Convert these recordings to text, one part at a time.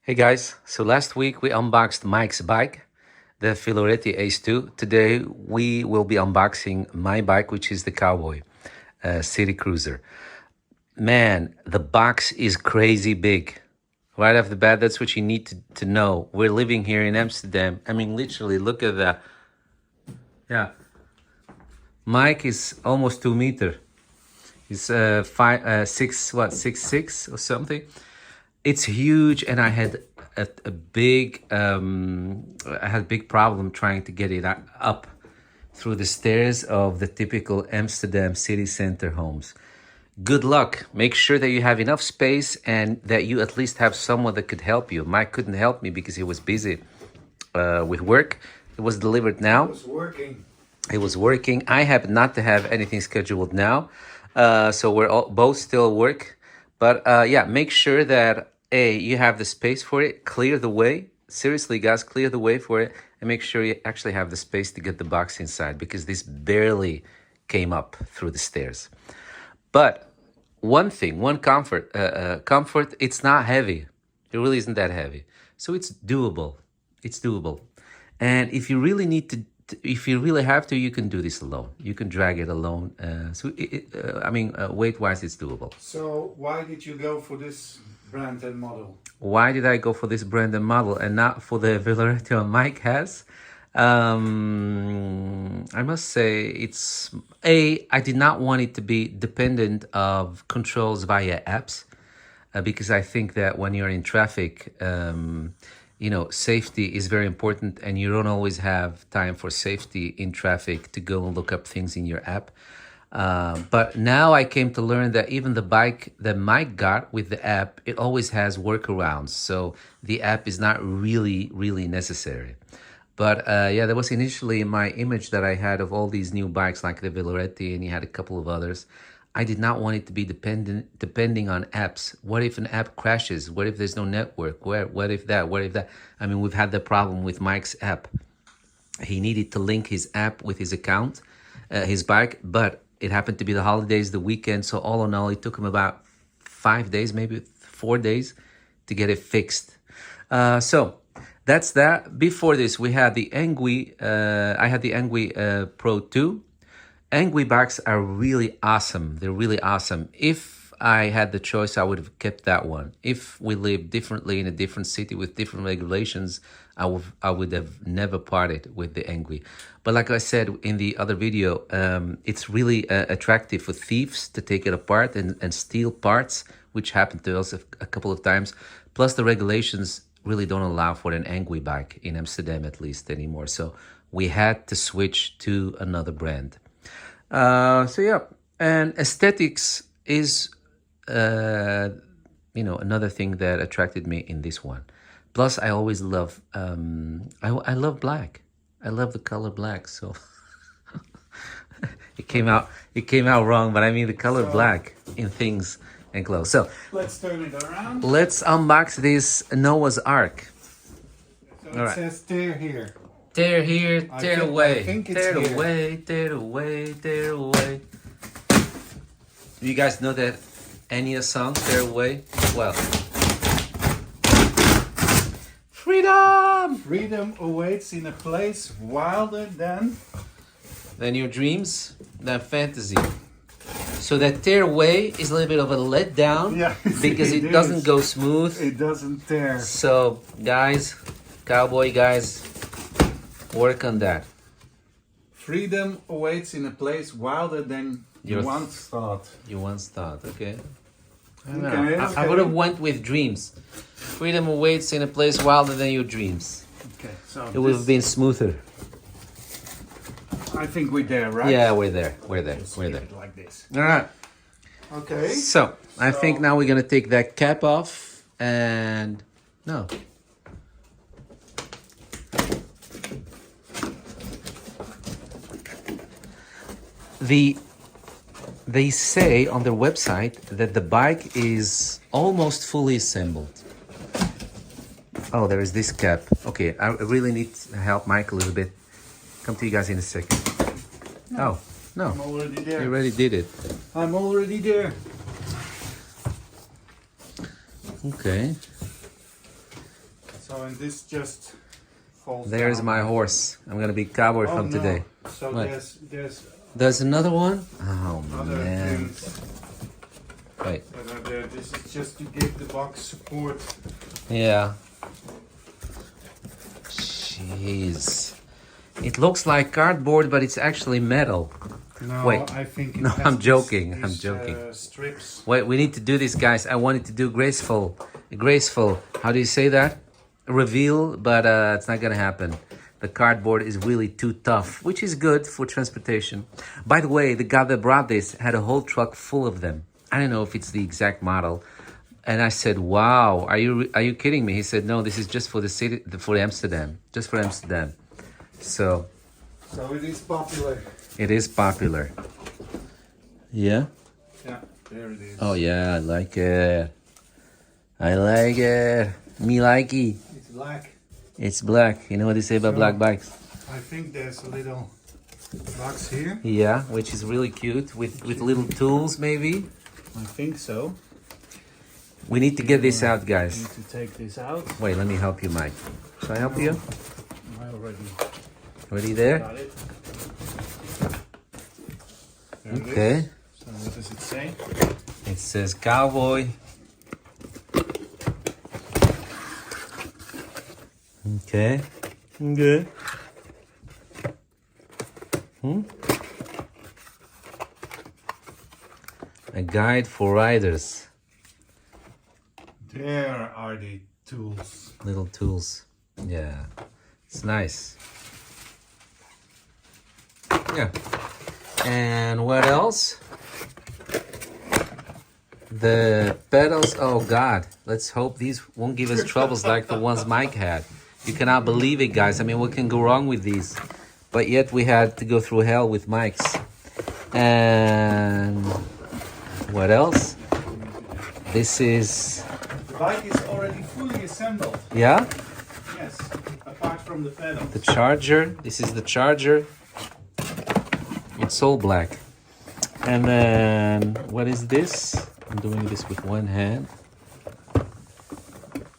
Hey guys, so last week we unboxed Mike's bike, the Filoretti Ace 2. Today we will be unboxing my bike, which is the Cowboy City Cruiser. Man, the box is crazy big. Right off the bat, that's what you need to know. We're living here in Amsterdam. I mean, literally, look at that. Yeah, Mike is almost 2 meter. He's six six or something. It's huge, and I had a big problem trying to get it up through the stairs of the typical Amsterdam city center homes. Good luck. Make sure that you have enough space and that you at least have someone that could help you. Mike couldn't help me because he was busy with work. It was delivered now. It was working. It was working. I happen not to have anything scheduled now, so we're both still at work. But yeah, make sure that you have the space for it. Clear the way. Seriously, guys, clear the way for it, and make sure you actually have the space to get the box inside because this barely came up through the stairs. But one thing, one comfort. It's not heavy. It really isn't that heavy, so it's doable. It's doable, and if you really need to if you really have to, you can do this alone. You can drag it alone. Weight-wise, it's doable. So why did you go for this brand and model? Why did I go for this brand and model and not for the Villereto Mike has? I must say I did not want it to be dependent of controls via apps because I think that when you're in traffic, safety is very important, and you don't always have time for safety in traffic to go and look up things in your app. But now I came to learn that even the bike that Mike got with the app, it always has workarounds. So the app is not really, really necessary. But there was initially my image that I had of all these new bikes like the Villeretti, and you had a couple of others. I did not want it to be depending on apps. What if an app crashes? What if there's no network? What if that? What if that? I mean, we've had the problem with Mike's app. He needed to link his app with his account, his bike, but it happened to be the holidays, the weekend. So all in all, it took him about 5 days, maybe 4 days to get it fixed. So that's that. Before this, we had the Engui. I had the Engui Pro 2. Engui bikes are really awesome. They're really awesome. If I had the choice, I would have kept that one. If we lived differently in a different city with different regulations, I would have never parted with the Engui. But like I said in the other video, it's really attractive for thieves to take it apart and steal parts, which happened to us a couple of times. Plus the regulations really don't allow for an Engui bike in Amsterdam, at least anymore. So we had to switch to another brand. And aesthetics is another thing that attracted me in this one. Plus I always love I love black. I love the color black. So it came out wrong, but I mean the color black in things and clothes. So let's turn it around. Let's unbox this Noah's Ark. So it says tear here. Tear here, tear away. Tear away, tear away, tear away. Do you guys know that Enya song, Tear Away? Well, freedom! Freedom awaits in a place wilder than your dreams, than fantasy. So that tear away is a little bit of a letdown because it doesn't go smooth. It doesn't tear. So, guys, cowboy guys, work on that. Freedom awaits in a place wilder than you once thought. You once thought, okay. I would have went with dreams. Freedom awaits in a place wilder than your dreams. Okay, so it would have been smoother. I think we're there, right? Yeah, we're there. We're there. Just we're keep there. it like this. All right. Okay. So I think now we're gonna take that cap off and no. They say on their website that the bike is almost fully assembled. Oh, there is this cap. Okay, I really need to help Mike a little bit. Come to you guys in a second. No. Oh, no. I'm already there. You already did it. I'm already there. Okay. So and this just falls There's down. my horse. I'm gonna be cowboy Oh from no. today. So What? there's There's another one? Oh other man. things Wait. that are there. This is just to give the box support. Yeah. Jeez. It looks like cardboard, but it's actually metal. No, Wait. I think it No, has I'm these- joking. I'm these, joking. Strips. Wait, we need to do this, guys. I wanted to do graceful. How do you say that? Reveal, but it's not gonna happen. The cardboard is really too tough, which is good for transportation. By the way, the guy that brought this had a whole truck full of them. I don't know if it's the exact model. And I said, "Wow, are you kidding me?" He said, "No, this is just for the city, for Amsterdam, just for Amsterdam." So it is popular. it is popular. Yeah. Yeah, there it is. Oh yeah, I like it. I like it. Me likey. It's black. It's black. You know what they say about So- black bikes? I think there's a little box here. Yeah, which is really cute with little tools maybe. I think so. We need to get this out, I guys. need to take this out. Wait, let me help you, Mike. Shall I help you? I already Ready there? got it. There it Okay. is. So what does it say? It says cowboy. Okay. Good. A guide for riders. There are the tools. Little tools. Yeah. It's nice. Yeah. And what else? The pedals. Oh God. Let's hope these won't give us troubles like the ones Mike had. You cannot believe it, guys. I mean, what can go wrong with these? But yet we had to go through hell with Mike's. And what else? This is, The bike is already fully assembled. yeah, Yes, apart from the pedal. the charger. This is the charger. It's all black. And then what is this? I'm doing this with one hand.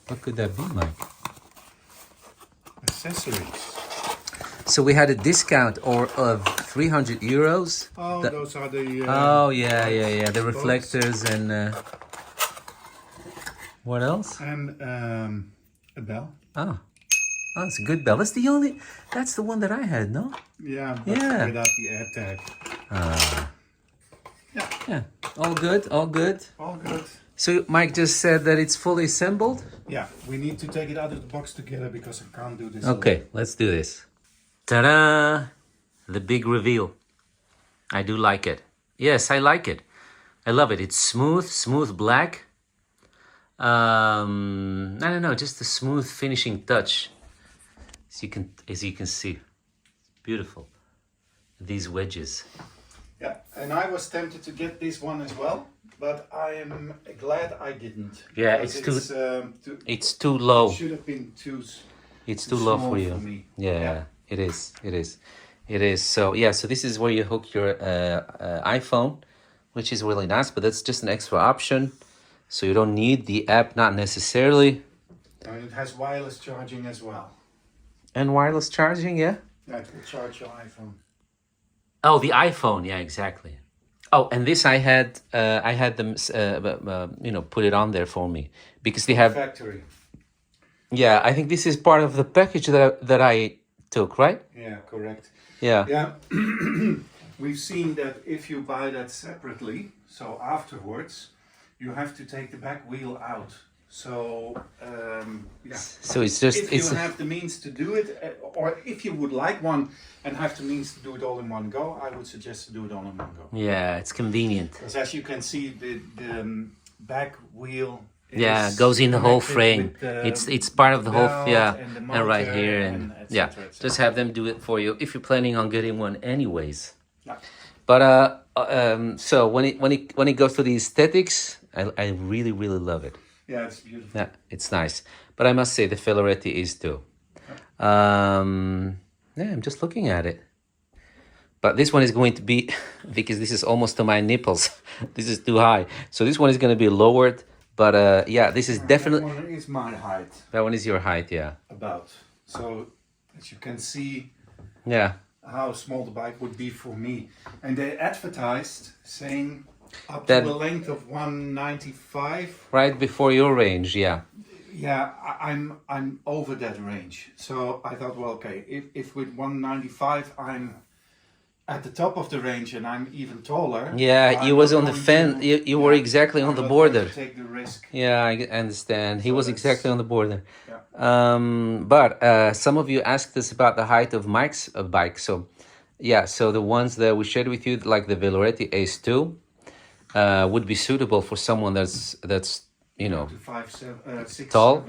What could that be, Mike? Accessories. So we had a discount of 300 euros. Oh, The- those are the. Oh yeah. The reflectors and what else? And a bell. Oh, it's a good bell. That's the one that I had, no? Yeah, but Yeah. without the air tag. Yeah. All good. All good. So Mike just said that it's fully assembled. Yeah, we need to take it out of the box together because I can't do this. Okay, let's do this. Ta-da! The big reveal. I do like it. Yes, I like it. I love it. It's smooth black. I don't know, just a smooth finishing touch. As you can see, beautiful. These wedges. Yeah, and I was tempted to get this one as well, but I am glad I didn't. Yeah, because It's too low. Should have been too. It's too too low small for you. for me. Yeah, Yeah. it is. So yeah, so this is where you hook your iPhone, which is really nice, but that's just an extra option. So you don't need the app, not necessarily. And it has wireless charging as well. And wireless charging, yeah. Yeah, it will charge your iPhone. Oh, the iPhone, yeah, exactly. Oh, and this I had them, put it on there for me because they have. Factory. Yeah, I think this is part of the package that I took, right? Yeah, correct. Yeah. Yeah, we've seen that if you buy that separately, so afterwards, you have to take the back wheel out. So, yeah. So it's just If you have the means to do it, or if you would like one and have the means to do it all in one go, I would suggest to do it all in one go. yeah, it's convenient. Because as you can see, the back wheel Yeah, goes in the whole connected frame. with the It's part of the whole belt and the and right motor here and et yeah. cetera, et cetera. Just have them do it for you if you're planning on getting one anyways. Yeah. But so when it goes to the aesthetics, I really really love it. Yeah, it's beautiful. Yeah, it's nice. But I must say the Filaretti is too. Yeah, I'm just looking at it. But this one is going to be because this is almost to my nipples. This is too high. So this one is going to be lowered But yeah, this is definitely, That one is my height, that one is your height, yeah. about. So as you can see Yeah. how small the bike would be for me. And they advertised saying up That- to a length of 195. Right before your range, yeah. Yeah, I'm over that range. So I thought, well, okay, if with 195 I'm at the top of the range and I'm even taller. Yeah, I'm you was not on the going fence. to- You were exactly on I'm the not going to border. take the risk. Yeah, I understand. He So was that's- exactly on the border. Yeah. But some of you asked us about the height of Mike's bike. So, yeah, so the ones that we shared with you, like the Veloretti Ace 2, would be suitable for someone that's you know, To 5'7", 6'7". tall.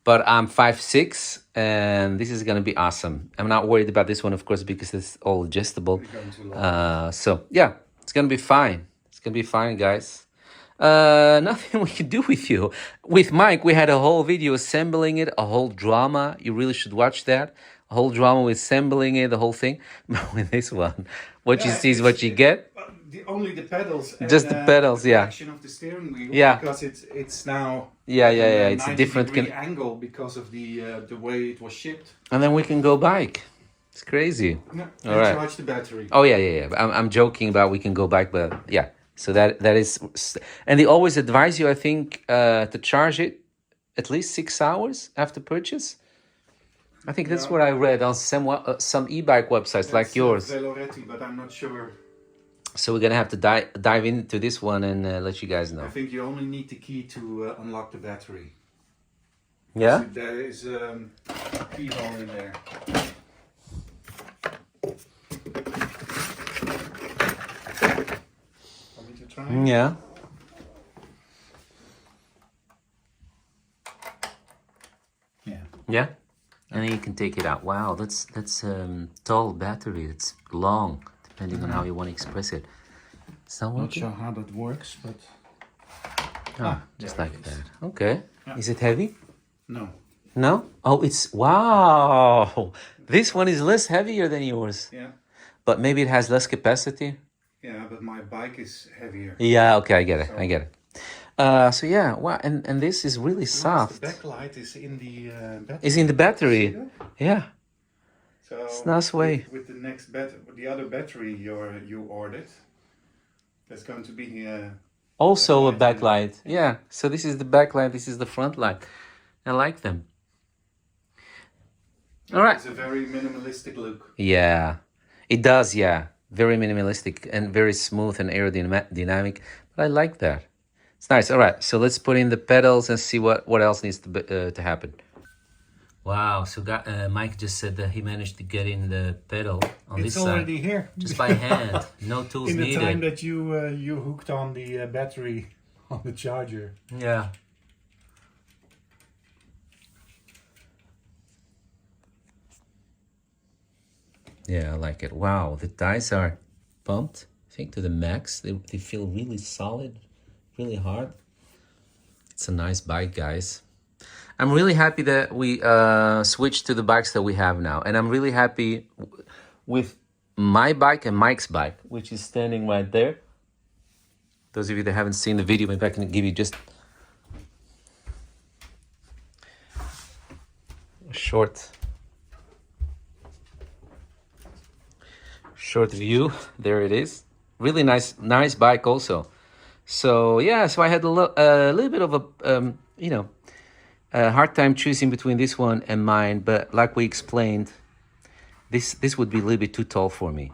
But I'm 5'6", and this is gonna be awesome. I'm not worried about this one, of course, because it's all adjustable. We're going too long. So yeah, it's gonna be fine. It's gonna be fine, guys. Nothing we can do with you. With Mike, we had a whole video assembling it, a whole drama. You really should watch that. A whole drama with assembling it, the whole thing. But with this one, what you Yeah, see is what you get. Only the pedals. And, Just the pedals, the yeah. action of the steering wheel. Yeah. Because it's now. Yeah. at a It's a 90 different degree angle because of the way it was shipped. And then we can go bike. It's crazy. No, All and right. charge the battery. Oh yeah. I'm joking about we can go back, but yeah. So that is, and they always advise you, I think, to charge it at least 6 hours after purchase. I think that's Yeah. what I read on some e-bike websites like That's, yours. Veloretti, but I'm not sure. So we're gonna have to dive into this one and let you guys know. I think you only need the key to unlock the battery. Yeah. So there is a keyhole in there. Want me to try? Yeah. Yeah. Yeah. And then you can take it out. Wow, that's tall battery. It's long, depending on how you want to express it. It's not Not working. sure how that works, but Just there like it is. that. Okay. Yeah. Is it heavy? No. No? Oh, it's wow. This one is less heavier than yours, Yeah. but maybe it has less capacity. Yeah, but my bike is heavier. Yeah. Okay, I get it. I get it. So yeah, wow, and this is really Plus, soft. the backlight is in the battery. It's in the battery. See that? Yeah. So It's nice way. with the next the other battery you ordered, there's going to be Also a Backlight. backlight. Yeah. So this is the backlight. This is the front light. I like them. All right. It's a very minimalistic look. Yeah, it does. Yeah, very minimalistic and very smooth and aerodynamic. But I like that. It's nice. All right, so let's put in the pedals and see what else needs to happen. Wow. So Mike just said that he managed to get in the pedal on It's this side already here. just by hand. No tools In the needed. time that you hooked on the battery on the charger. Yeah. Yeah, I like it. Wow, the dice are pumped, I think, to the max. They feel really solid, really hard. It's a nice bike, guys. I'm really happy that we switched to the bikes that we have now. And I'm really happy with my bike and Mike's bike, which is standing right there. Those of you that haven't seen the video, maybe I can give you just a short view. There it is. Really nice bike also. So yeah, so I had a little bit of a hard time choosing between this one and mine, but like we explained, this would be a little bit too tall for me.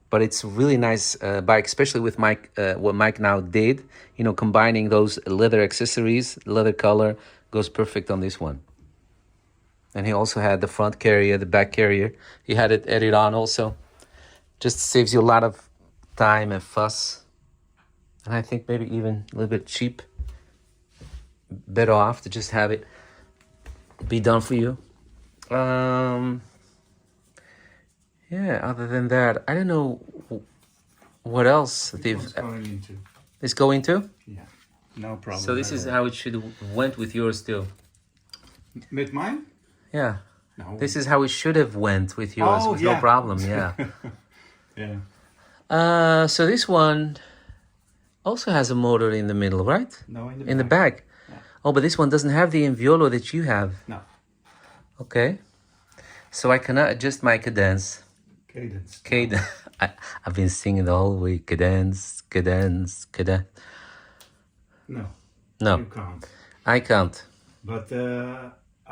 But it's a really nice bike, especially with Mike. What Mike now did, combining those leather accessories, leather color, goes perfect on this one. And he also had the front carrier, the back carrier. He had it added on also. Just saves you a lot of time and fuss. And I think maybe even a little bit cheap. Better off to just have it be done for you. Yeah, other than that, I don't know what else It's going into. is going to. Yeah, no problem. So this is how it should went with yours too. With mine? Yeah. No. This is how it should have went with yours Oh, with yeah. no problem. Yeah. Yeah. So this one also has a motor in the middle, right? No, in the In the back. back. Yeah. Oh, but this one doesn't have the inviolo that you have. No. Okay. So I cannot adjust my cadence. Cadence. Cadence. I've been singing the whole week. Cadence, cadence, cadence. No. No, You can't. I can't. But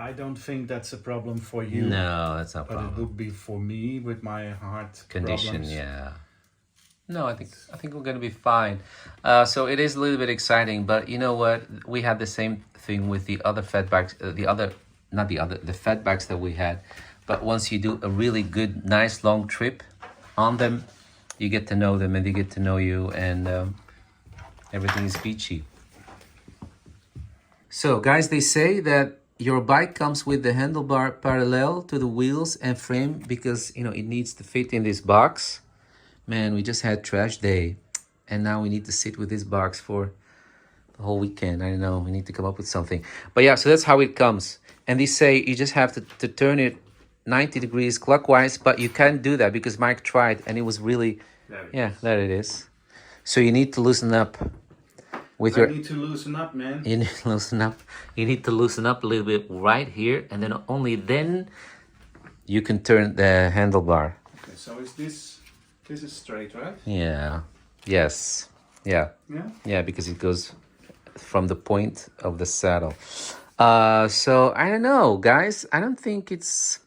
I don't think that's a problem for you. No, that's not a But it problem. would be for me with my heart Condition, problems. yeah. No, I think we're gonna be fine. So it is a little bit exciting, but you know what? We had the same thing with the other fat bikes. The fat bikes that we had. But once you do a really good, nice long trip on them, you get to know them and they get to know you, and everything is peachy. So, guys, they say that your bike comes with the handlebar parallel to the wheels and frame because it needs to fit in this box. Man, we just had trash day, and now we need to sit with this box for the whole weekend. I don't know, we need to come up with something. But yeah, so that's how it comes. And they say you just have to turn it 90 degrees clockwise, but you can't do that because Mike tried and it was really, there it is. So you need to loosen up with I need to loosen up, man. You need to loosen up. You need to loosen up a little bit right here, and then only then you can turn the handlebar. Okay, so this is straight, right? Yeah. Yes. Yeah. Yeah. Yeah, because it goes from the point of the saddle. So I don't know, guys. I don't think it's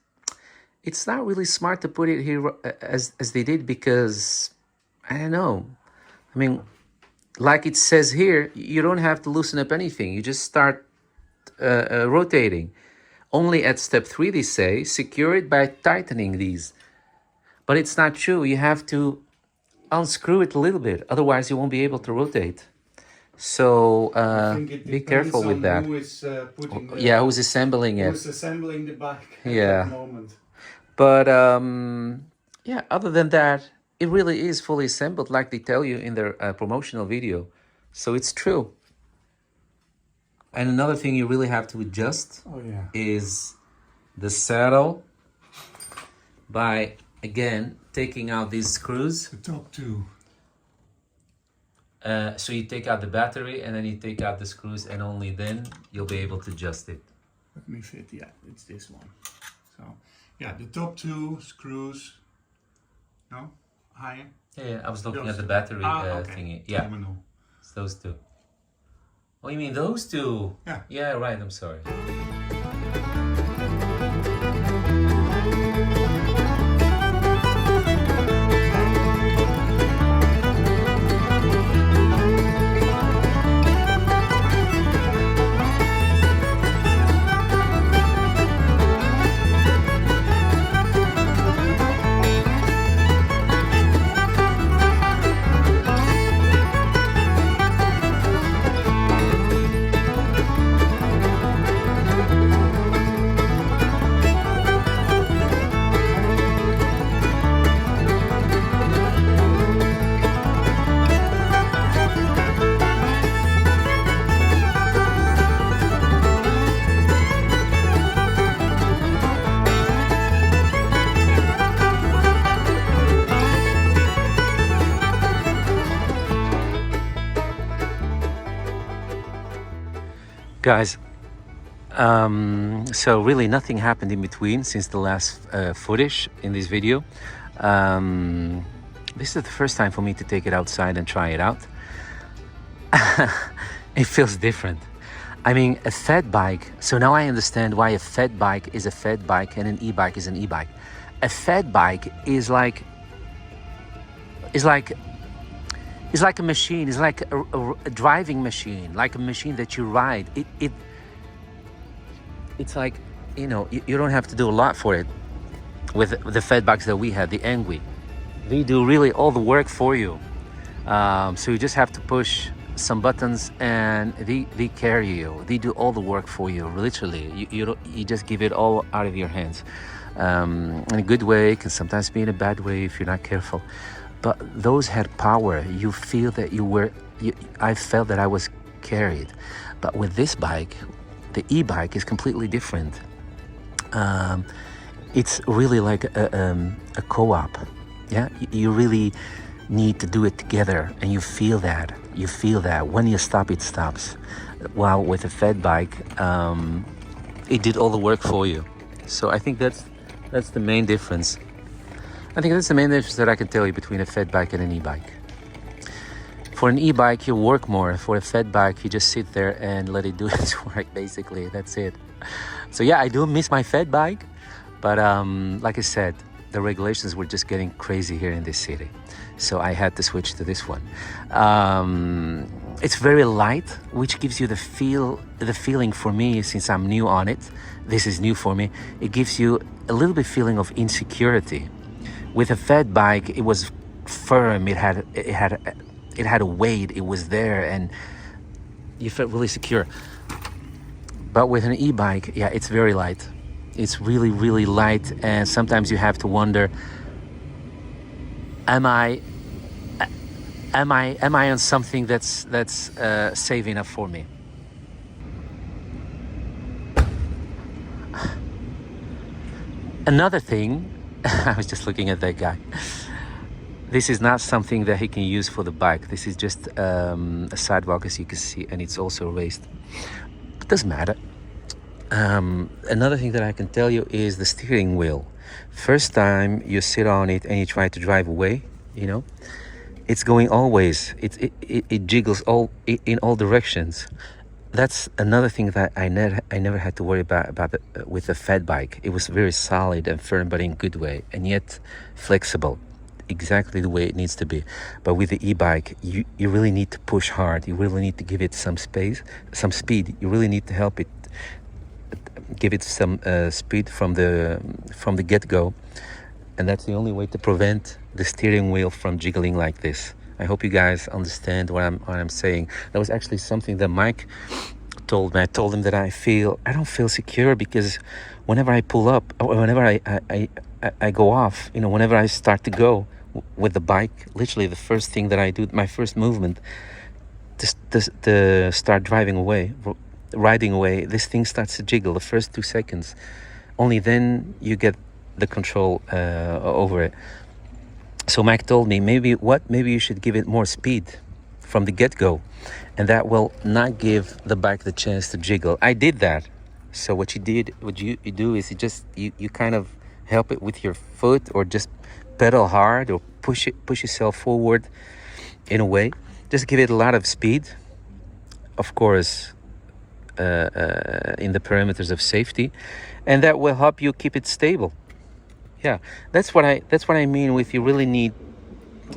not really smart to put it here as they did, because I don't know. I mean, like it says here, you don't have to loosen up anything. You just start rotating. Only at step 3, they say, secure it by tightening these. But it's not true. You have to unscrew it a little bit. Otherwise, you won't be able to rotate. So be careful with that. Who is putting who's assembling it. Who's assembling the bike at Yeah. that moment. But other than that, it really is fully assembled like they tell you in their promotional video. So it's true. And another thing you really have to adjust is the saddle by, again, taking out these screws. The top 2. So you take out the battery and then you take out the screws, and only then you'll be able to adjust it. Let me fit, it's this one. So, the top 2 screws, no? Higher? Yeah, I was looking Those at the two. battery Okay. thingy. Yeah, Terminal. it's those 2. Oh, you mean those 2? Yeah. Yeah, right, I'm sorry. Guys, so really nothing happened in between since the last footage in this video. This is the first time for me to take it outside and try it out. It feels different. I mean, a fat bike, so now I understand why a fat bike is a fat bike and an e-bike is an e-bike. A fat bike is like a machine. It's like a driving machine, like a machine that you ride. It's like, you don't have to do a lot for it. With the fat bikes that we had, the Engui, they do really all the work for you. So you just have to push some buttons and they carry you. They do all the work for you, literally. You just give it all out of your hands. In a good way, can sometimes be in a bad way if you're not careful. But those had power. You feel that I felt that I was carried. But with this bike, the e-bike is completely different. It's really like a co-op. Yeah, you really need to do it together, and you feel that. You feel that when you stop, it stops. While with a fat bike, it did all the work for you. So I think that's the main difference. I think that's the main difference that I can tell you between a fat bike and an e-bike. For an e-bike, you work more. For a fat bike, you just sit there and let it do its work, basically. That's it. So yeah, I do miss my fat bike, but like I said, the regulations were just getting crazy here in this city. So I had to switch to this one. It's very light, which gives you the feeling for me, since I'm new on it. This is new for me. It gives you a little bit feeling of insecurity. With a fat bike, it was firm. It had a weight. It was there, and you felt really secure. But with an e-bike, yeah, it's very light. It's really, really light, and sometimes you have to wonder: am I on something that's safe enough for me? Another thing, I was just looking at that guy. This is not something that he can use for the bike. This is just a sidewalk, as you can see, and it's also raised. It doesn't matter. Another thing that I can tell you is the steering wheel. First time you sit on it and you try to drive away, it's going always. It jiggles in all directions. That's another thing that I never had to worry about with the fat bike. It was very solid and firm, but in a good way, and yet flexible, exactly the way it needs to be. But with the e-bike, you really need to push hard. You really need to give it some speed. You really need to help it, give it some speed from the get-go, and that's the only way to prevent the steering wheel from jiggling like this. I hope you guys understand what I'm saying. That was actually something that Mike told me. I told him that I don't feel secure, because whenever I pull up, or whenever I go off, whenever I start to go with the bike, literally the first thing that I do, my first movement, to start riding away, this thing starts to jiggle the first 2 seconds. Only then you get the control over it. So Mike told me, maybe you should give it more speed from the get-go, and that will not give the bike the chance to jiggle. I did that. So what you do is you kind of help it with your foot, or just pedal hard, or push yourself forward in a way. Just give it a lot of speed, of course, in the parameters of safety, and that will help you keep it stable. Yeah, that's what I mean with, you really need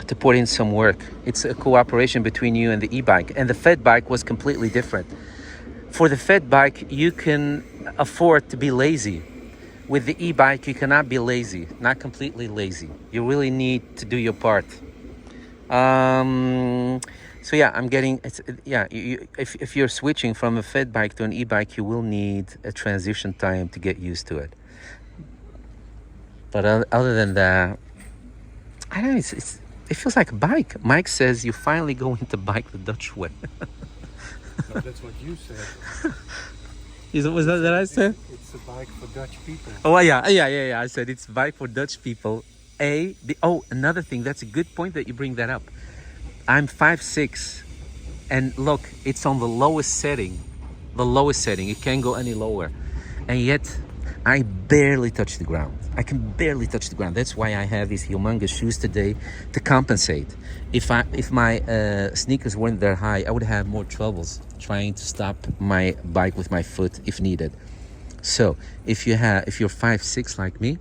to put in some work. It's a cooperation between you and the e-bike. And the fat bike was completely different. For the fat bike, you can afford to be lazy. With the e-bike, you cannot be lazy, not completely lazy. You really need to do your part. So yeah, if you're switching from a fat bike to an e-bike, you will need a transition time to get used to it. But other than that, I don't know, it feels like a bike. Mike says you finally go into bike the Dutch way. No, that's what you said. Was that I said? It's a bike for Dutch people. Oh yeah. I said it's bike for Dutch people. Another thing, that's a good point that you bring that up. I'm 5'6", and look, it's on the lowest setting. It can't go any lower, and yet I barely touch the ground. I can barely touch the ground. That's why I have these humongous shoes today to compensate. If my sneakers weren't that high, I would have more troubles trying to stop my bike with my foot if needed. So if you're 5'6" like me,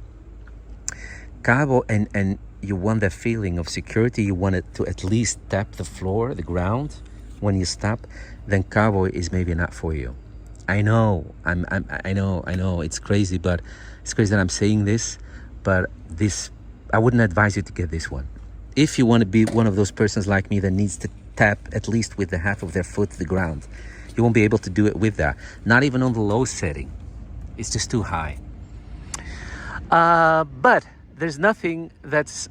Cowboy, and you want that feeling of security, you want it to at least tap the floor, the ground, when you stop, then Cowboy is maybe not for you. I know, I know, it's crazy, but it's crazy that I'm saying this, but I wouldn't advise you to get this one. If you want to be one of those persons like me that needs to tap at least with the half of their foot to the ground, you won't be able to do it with that. Not even on the low setting. It's just too high. But there's nothing that's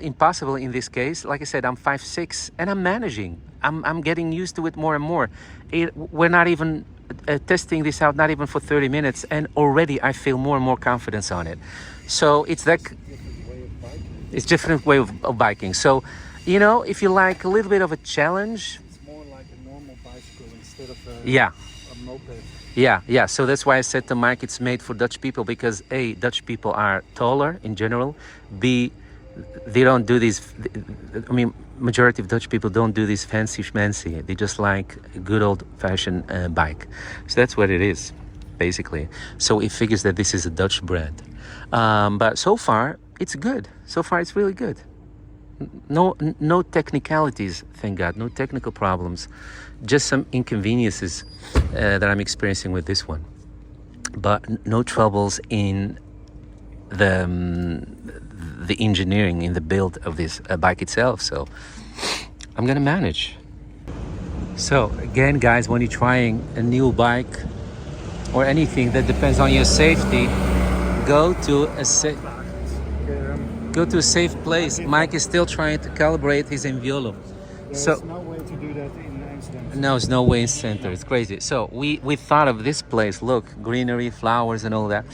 impossible in this case. Like I said, I'm 5'6", and I'm managing. I'm getting used to it more and more. We're not even testing this out, not even for 30 minutes, and already I feel more and more confidence on it. So it's different way of biking. So You know, if you like a little bit of a challenge, It's more like a normal bicycle instead of yeah, a moped. yeah. So that's why I said to Mike, it's made for Dutch people because A, Dutch people are taller in general. B, they don't do these. I mean, majority of Dutch people don't do this fancy schmancy. They just like a good old fashioned bike. So that's what it is, basically. So it figures that this is a Dutch brand. But so far, it's good. So far, it's really good. No technicalities, thank God. No technical problems. Just some inconveniences that I'm experiencing with this one. But no troubles in the engineering, in the build of this bike itself. So I'm gonna manage. So again, guys, when you're trying a new bike or anything that depends on your safety, go to a safe place. Mike is still trying to calibrate his Enviolo. There's no way to do that in Amsterdam. No, there's no way in center. It's crazy. So we thought of this place. Look, greenery, flowers, and all that.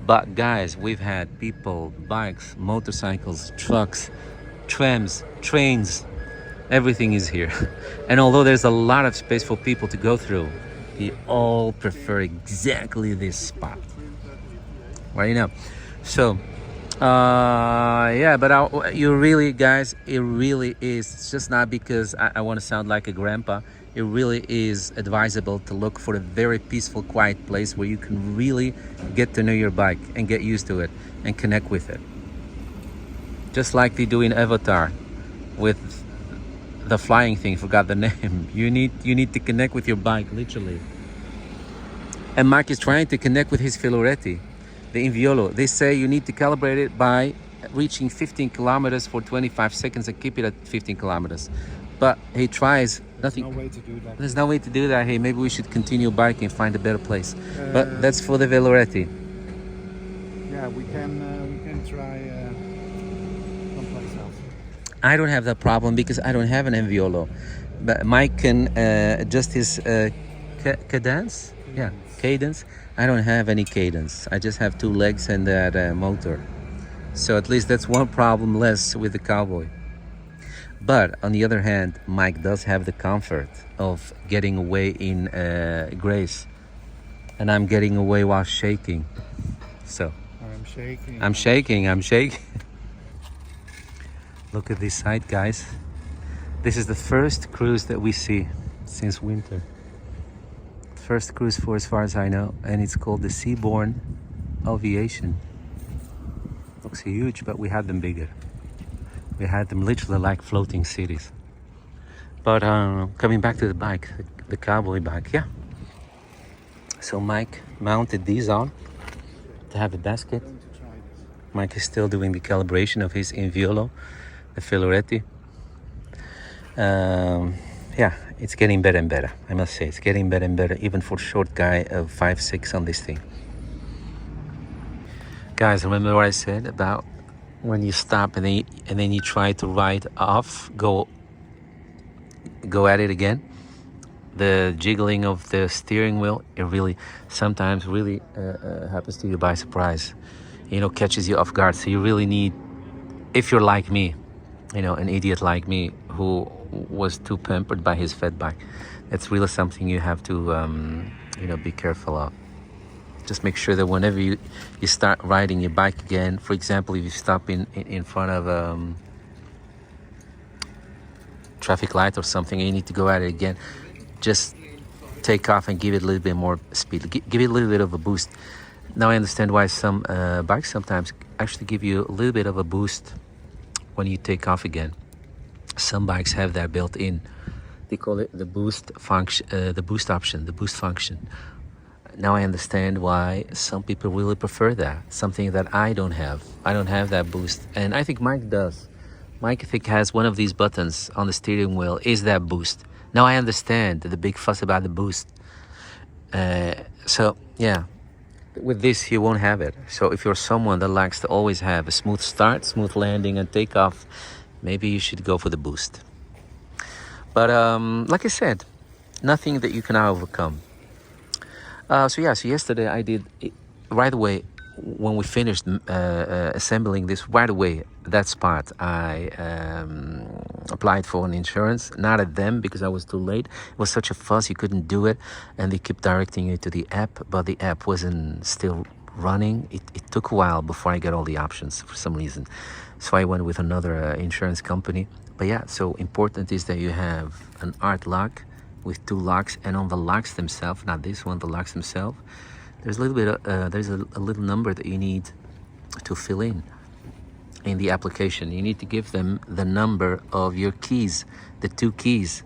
But guys, we've had people, bikes, motorcycles, trucks, trams, trains. Everything is here. And although there's a lot of space for people to go through, we all prefer exactly this spot. Right, you know. So yeah, but you really, guys, it really is. It's just not because I want to sound like a grandpa. It really is advisable to look for a very peaceful, quiet place where you can really get to know your bike and get used to it and connect with it. Just like they do in Avatar with the flying thing, forgot the name. You need to connect with your bike, literally. And Mark is trying to connect with his Filoretti, the Enviolo. They say you need to calibrate it by reaching 15 kilometers for 25 seconds and keep it at 15 kilometers. But he tries nothing. There's no way to do that. There's no way to do that. Hey, maybe we should continue biking, find a better place. But that's for the Veloretti. Yeah, we can try someplace else. I don't have that problem because I don't have an Enviolo. But Mike can adjust his cadence. Yeah, cadence. I don't have any cadence. I just have two legs and that motor. So at least that's one problem less with the Cowboy. But on the other hand, Mike does have the comfort of getting away in grace. And I'm getting away while shaking. So I'm shaking. I'm shaking. Look at this side, guys. This is the first cruise that we see since winter. First cruise for as far as I know. And it's called the Seaborne Aviation. Looks huge, but we had them bigger. We had them literally like floating cities. But coming back to the bike, the Cowboy bike, yeah. So Mike mounted these on to have a basket. Mike is still doing the calibration of his Enviolo, the Filoretti. Yeah, it's getting better and better. I must say, it's getting better and better, even for a short guy of 5'6" on this thing. Guys, remember what I said about when you stop and then you try to ride off, go at it again? The jiggling of the steering wheel, it really sometimes really happens to you by surprise. You know, catches you off guard. So you really need, if you're like me, you know, an idiot like me who was too pampered by his fat bike, that's really something you have to you know, be careful of. Just make sure that whenever you start riding your bike again, for example, if you stop in front of a traffic light or something and you need to go at it again, just take off and give it a little bit more speed. Give it a little bit of a boost. Now I understand why some bikes sometimes actually give you a little bit of a boost when you take off again. Some bikes have that built in. They call it the boost function, the boost option, the boost function. Now I understand why some people really prefer that. Something that I don't have. I don't have that boost. And I think Mike does. Mike, I think, has one of these buttons on the steering wheel. Is that boost? Now I understand the big fuss about the boost. So, yeah. With this, you won't have it. So if you're someone that likes to always have a smooth start, smooth landing, and takeoff, maybe you should go for the boost. But like I said, nothing that you cannot overcome. So yesterday I did, right away, when we finished assembling this, right away, that spot, I applied for an insurance, not at them because I was too late. It was such a fuss, you couldn't do it. And they kept directing you to the app, but the app wasn't still running. It took a while before I got all the options for some reason. So I went with another insurance company. But yeah, so important is that you have an art lock with 2 locks, and on the locks themselves, not this one, the locks themselves, there's a little bit there's a little number that you need to fill in the application. You need to give them the number of your keys, the 2 keys.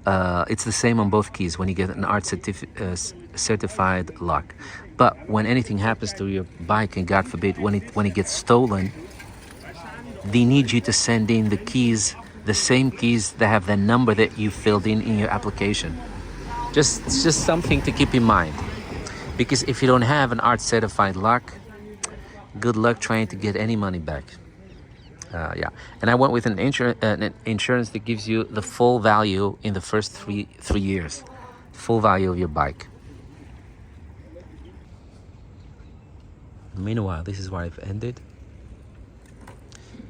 It's the same on both keys when you get an art certified lock. But when anything happens to your bike, and God forbid when it gets stolen, they need you to send in the keys, the same keys that have the number that you filled in your application. It's just something to keep in mind, because if you don't have an art certified lock, good luck trying to get any money back. Yeah, and I went with an insurance that gives you the full value in the first three years, full value of your bike. Meanwhile, this is where I've ended.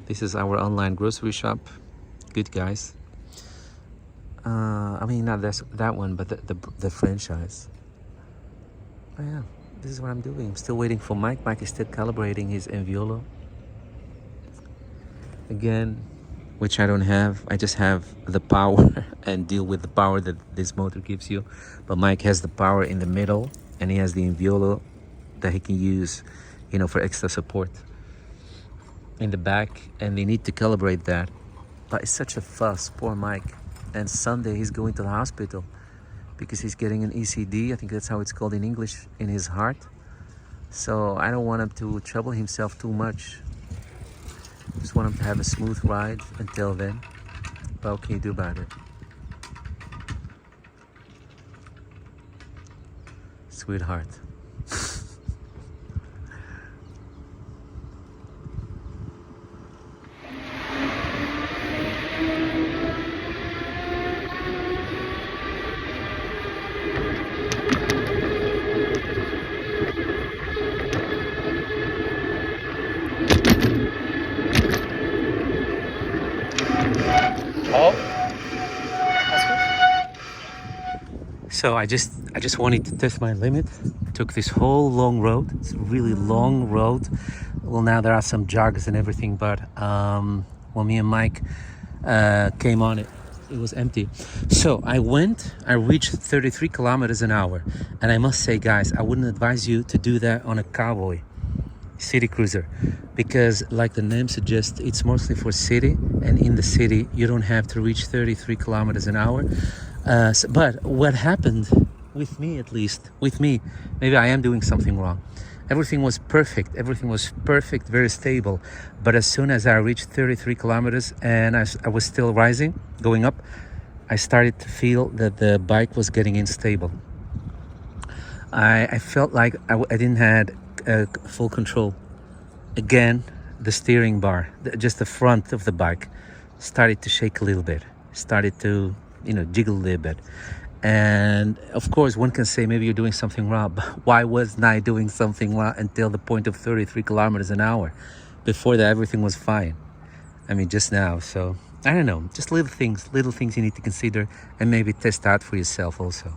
This is our online grocery shop. Good guys. I mean, not that one, but the franchise. But yeah, this is what I'm doing. I'm still waiting for Mike. Mike is still calibrating his Enviolo. Again, which I don't have. I just have the power and deal with the power that this motor gives you. But Mike has the power in the middle, and he has the Enviolo that he can use, for extra support in the back, and they need to calibrate that. But it's such a fuss, poor Mike. And Sunday he's going to the hospital because he's getting an ECD, I think that's how it's called in English, in his heart. So I don't want him to trouble himself too much. Just want him to have a smooth ride until then. But what can you do about it? Sweetheart. So I just wanted to test my limit. Took this whole long road. It's a really long road. Well, now there are some joggers and everything, but when me and Mike came on it, it was empty. So I reached 33 kilometers an hour. And I must say, guys, I wouldn't advise you to do that on a Cowboy City Cruiser, because like the name suggests, it's mostly for city, and in the city you don't have to reach 33 kilometers an hour. But what happened with me, at least with me, maybe I am doing something wrong. Everything was perfect, very stable. But as soon as I reached 33 kilometers and I was still rising, going up, I started to feel that the bike was getting unstable. I felt like I didn't have full control. Again, the steering bar, just the front of the bike, started to shake a little bit, started to jiggle a little bit. And of course one can say maybe you're doing something wrong, but why wasn't I doing something wrong until the point of 33 kilometers an hour? Before that everything was fine. I mean, just now. So I don't know, just little things you need to consider and maybe test out for yourself also.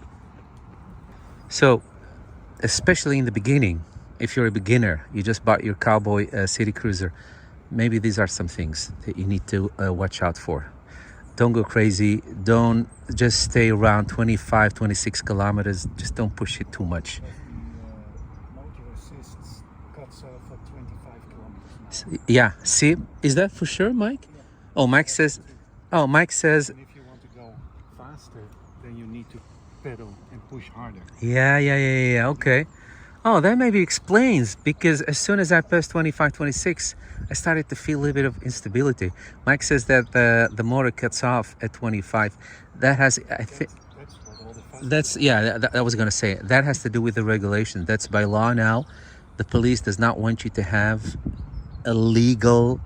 So especially in the beginning, if you're a beginner, you just bought your Cowboy City Cruiser, maybe these are some things that you need to watch out for. Don't go crazy. Don't just stay around 25, 26 kilometers. Just don't push it too much. Motor assist cuts off at 25 kilometers. Yeah, see, is that for sure, Mike? Yeah. Oh, Mike says. And if you want to go faster, then you need to pedal and push harder. Yeah. Okay. Oh, that maybe explains, because as soon as I passed 25, 26, I started to feel a little bit of instability. Mike says that the motor cuts off at 25. That has, I think, That's what all the fast that's, yeah, that I was going to say. That has to do with the regulation. That's by law now. The police does not want you to have a legal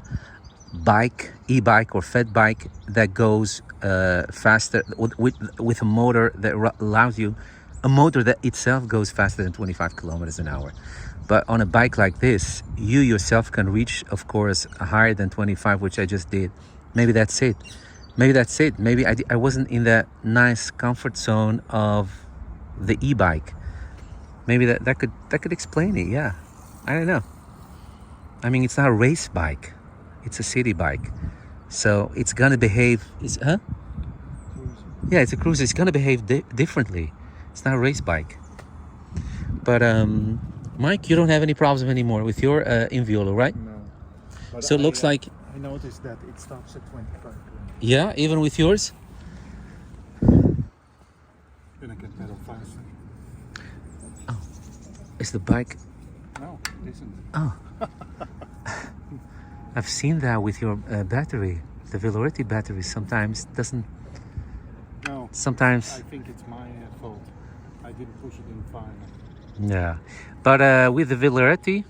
bike, e-bike or fed bike that goes faster with a motor that allows you a motor that itself goes faster than 25 kilometers an hour. But on a bike like this, you yourself can reach, of course, higher than 25, which I just did. Maybe that's it. Maybe that's it. Maybe I wasn't in that nice comfort zone of the e-bike. Maybe that could explain it. Yeah, I don't know. I mean, it's not a race bike; it's a city bike, so it's gonna behave. Huh? Yeah, it's a cruiser. It's gonna behave differently. It's not a race bike. But Mike, you don't have any problems anymore with your Inviolo, right? No. But So it looks like, I noticed that it stops at 25 kilometers. yeah, even with yours. Then I can pedal faster. Is the bike? No, it isn't. Oh, I've seen that with your battery. The Veloretti battery sometimes doesn't. No. Sometimes. I think it's my fault. I didn't push it in far enough. Yeah, but with the Veloretti,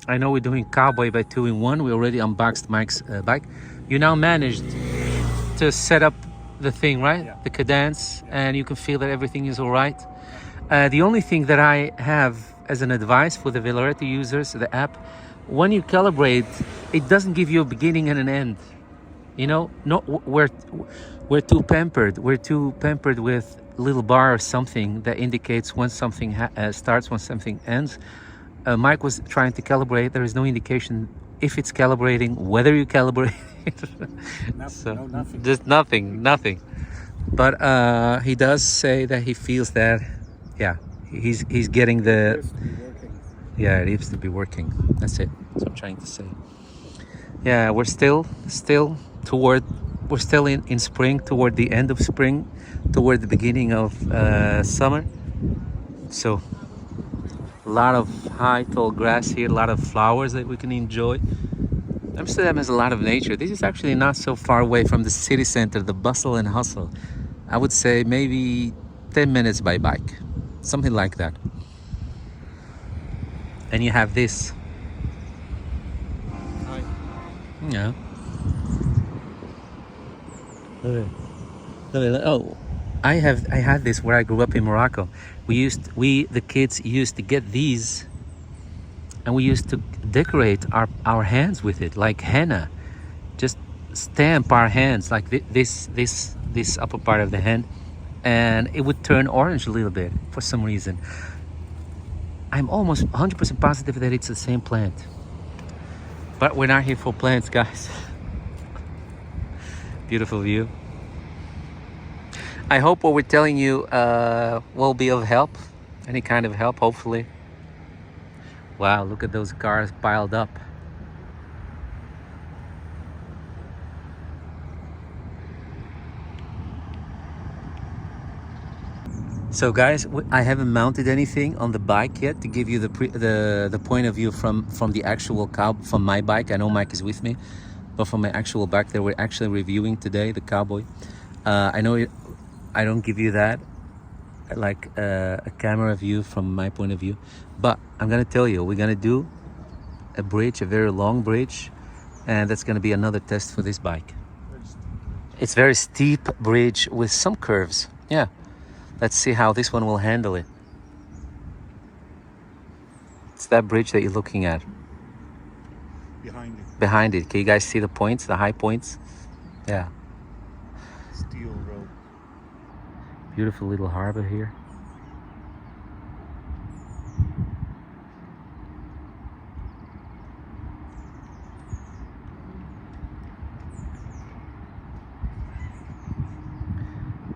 I know we're doing Cowboy by 2-in-1. We already unboxed Mike's bike. You now managed to set up the thing, right? Yeah. The cadence, and you can feel that everything is all right. The only thing that I have as an advice for the Veloretti users, the app, when you calibrate, it doesn't give you a beginning and an end. You know, no, we're too pampered. We're too pampered with little bar or something that indicates when something starts, when something ends. Mike was trying to calibrate. There is no indication if it's calibrating, whether you calibrate. So, No, nothing. just nothing. But he does say that he feels that, yeah, he's getting the. It has to be working. Yeah, it needs to be working. That's it. That's what I'm trying to say. Yeah, we're still in spring, toward the end of spring, toward the beginning of summer. So a lot of high, tall grass here, a lot of flowers that we can enjoy. Amsterdam has a lot of nature. This is actually not so far away from the city center, the bustle and hustle. I would say maybe 10 minutes by bike, something like that. And you have this. Hi. Yeah. Oh, I had this where I grew up in Morocco. The kids used to get these, and we used to decorate our hands with it, like henna. Just stamp our hands like this upper part of the hand, and it would turn orange a little bit for some reason. I'm almost 100% positive that it's the same plant. But we're not here for plants, guys. Beautiful view. I hope what we're telling you will be of help. Any kind of help, hopefully. Wow, look at those cars piled up. So guys, I haven't mounted anything on the bike yet to give you the point of view from the actual from my bike. I know Mike is with me, but from my actual bike that we're actually reviewing today, the Cowboy. I know I don't give you that like a camera view from my point of view, but I'm gonna tell you, we're gonna do a bridge, a very long bridge, and that's gonna be another test for this bike. It's very steep bridge with some curves. Yeah. Let's see how this one will handle it. It's that bridge that you're looking at. Behind it. Behind it. Can you guys see the points, the high points? Yeah. Steel rope. Beautiful little harbor here.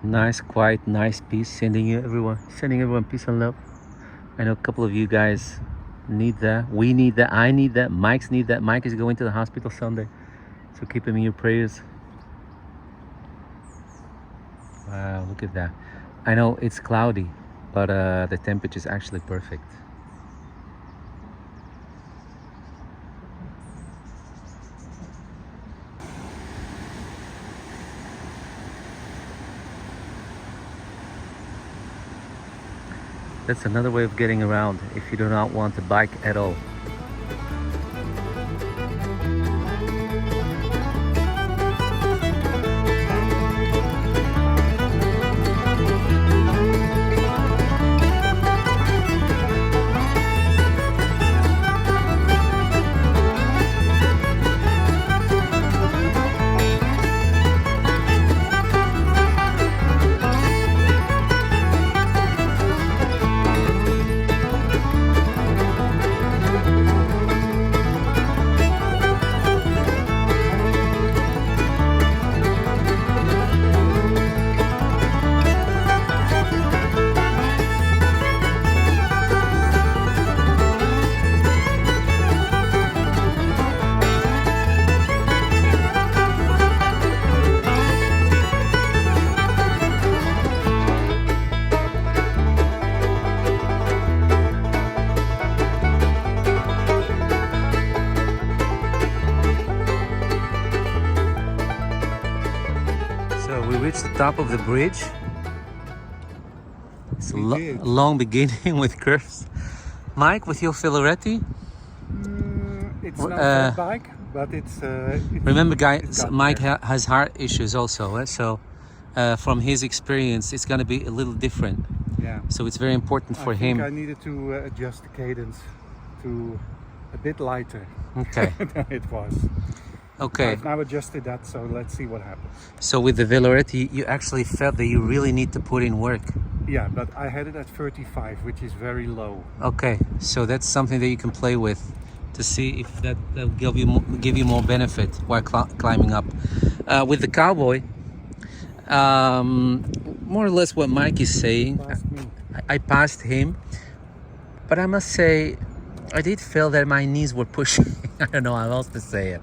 Nice, quiet, nice peace. Sending everyone peace and love. I know a couple of you guys need that. We need that. I need that. Mike's need that. Mike is going to the hospital Sunday, so keep him in your prayers. Wow, look at that. I know it's cloudy, but the temperature is actually perfect. That's another way of getting around if you do not want a bike at all. top of the bridge. It's a We did. long beginning with curves. Mike, with your Villeretti, It's not Uh, a bike, but it's. remember, it's guys, got Mike there. has heart issues also. So, from his experience, it's going to be a little different. Yeah. So it's very important for I think him. I needed to adjust the cadence to a bit lighter Okay. than it was. Okay. I've now adjusted that, so let's see what happens. So with the Villeretti, you actually felt that you really need to put in work. Yeah, but I had it at 35, which is very low. Okay. So that's something that you can play with to see if that will give you more benefit while climbing up. With the Cowboy, more or less what Mike is saying. Past me. I passed him, but I must say, I did feel that my knees were pushing. I don't know how else to say it.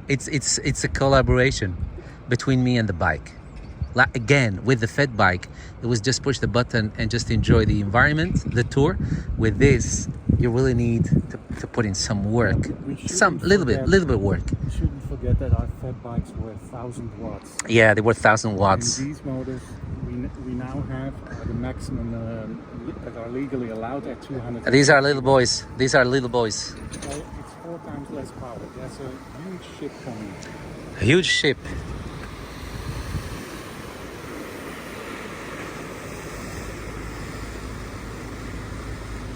It's a collaboration between me and the bike. Again, with the fed bike, it was just push the button and just enjoy the environment, the tour. With this, you really need to put in some work, We shouldn't some little bit work. We shouldn't forget that our fat bikes were 1,000 watts. Yeah, they were 1,000 watts. And these motors we now have the maximum that are legally allowed at 200. These are little boys. These are little boys. It's 4 times less power. That's a huge ship coming. A huge ship.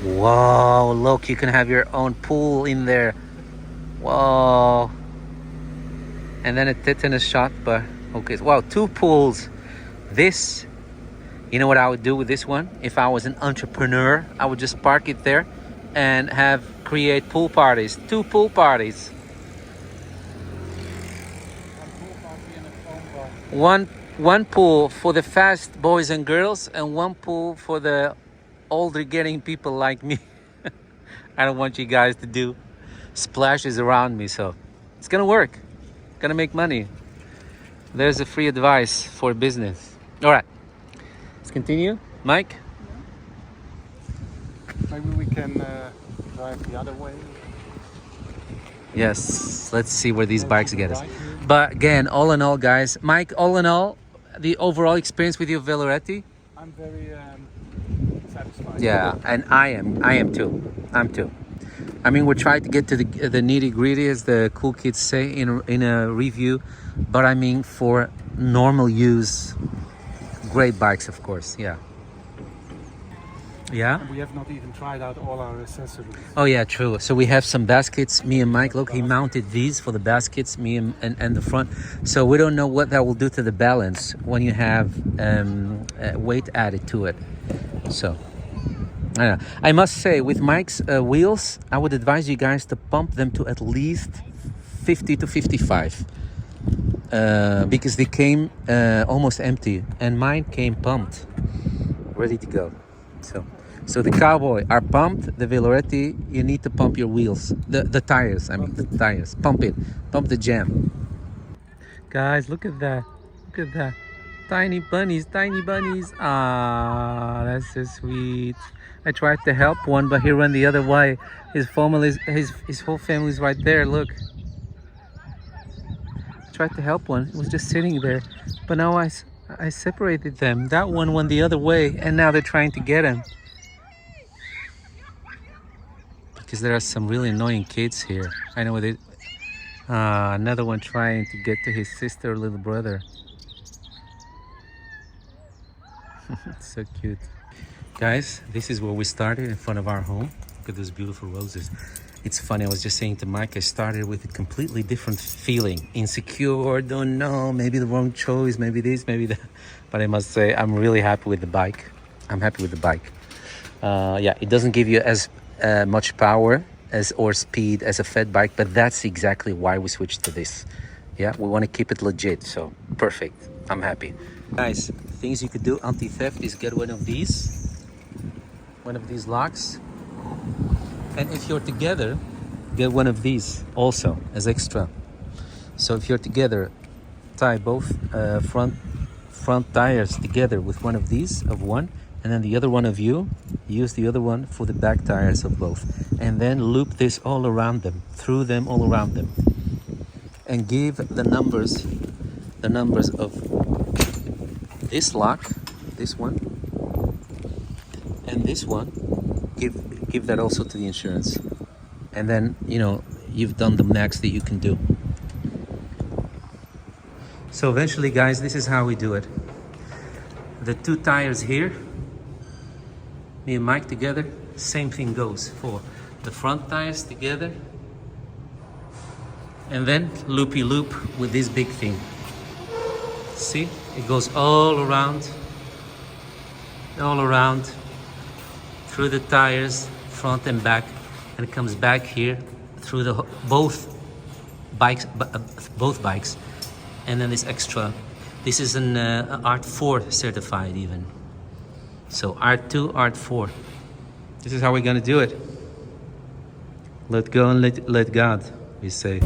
Whoa, look, you can have your own pool in there. Whoa. And then a tetanus shot, but okay. Wow, 2 pools. This, you know what I would do with this one? If I was an entrepreneur, I would just park it there and create pool parties. 2 pool parties. One pool for the fast boys and girls, and 1 pool for the older getting people like me. I don't want you guys to do splashes around me, so it's gonna work. Gonna make money. There's a free advice for business. All right, let's continue. Mike? Maybe we can drive the other way. Yes, let's see where these Go bikes to the get us. right here. But again, all in all, guys, Mike, all in all, the overall experience with your Villeretti? I'm very satisfied. Yeah, and I am too. I'm too. I mean, we're trying to get to the nitty gritty, as the cool kids say in a review. But I mean, for normal use, great bikes, of course. Yeah. Yeah. And we have not even tried out all our accessories. Oh yeah, true. So we have some baskets. Me and Mike, look, he mounted these for the baskets. Me and the front. So we don't know what that will do to the balance when you have weight added to it. So. I must say, with Mike's wheels, I would advise you guys to pump them to at least 50 to 55 because they came almost empty, and mine came pumped, ready to go. So the Cowboy are pumped. The Villeretti, you need to pump your wheels, the tires. I mean, the tires. Pump it, pump the jam. Guys, look at that! Look at that! Tiny bunnies, tiny bunnies. Ah, that's so sweet. I tried to help one, but he ran the other way. His whole family's right there. Look. I tried to help one. It was just sitting there, but now I separated them. That one went the other way, and now they're trying to get him. Because there are some really annoying kids here. I know what it. Another one trying to get to his sister or little brother. So cute. Guys, this is where we started, in front of our home. Look at those beautiful roses. It's funny, I was just saying to Mike, I started with a completely different feeling. Insecure, don't know, maybe the wrong choice, maybe this, maybe that. But I must say, I'm really happy with the bike. I'm happy with the bike. Yeah, it doesn't give you as much power or speed as a fed bike, but that's exactly why we switched to this. Yeah, we want to keep it legit, so perfect. I'm happy. Guys, things you could do anti-theft is get one of these locks, and if you're together, get one of these also as extra. So if you're together, tie both front tires together with one of these of one, and then the other one of you use the other one for the back tires of both, and then loop this all around them, through them, all around them, and give the numbers of this lock, this one, and this one, give that also to the insurance. And then, you know, you've done the max that you can do. So eventually, guys, this is how we do it. The two tires here, me and Mike together, same thing goes for the front tires together, and then loopy loop with this big thing. See, it goes all around through the tires, front and back, and it comes back here through the both bikes, and then this extra. This is an Art 4 certified even. So Art 2, Art 4. This is how we're gonna do it. Let go and let God, we say.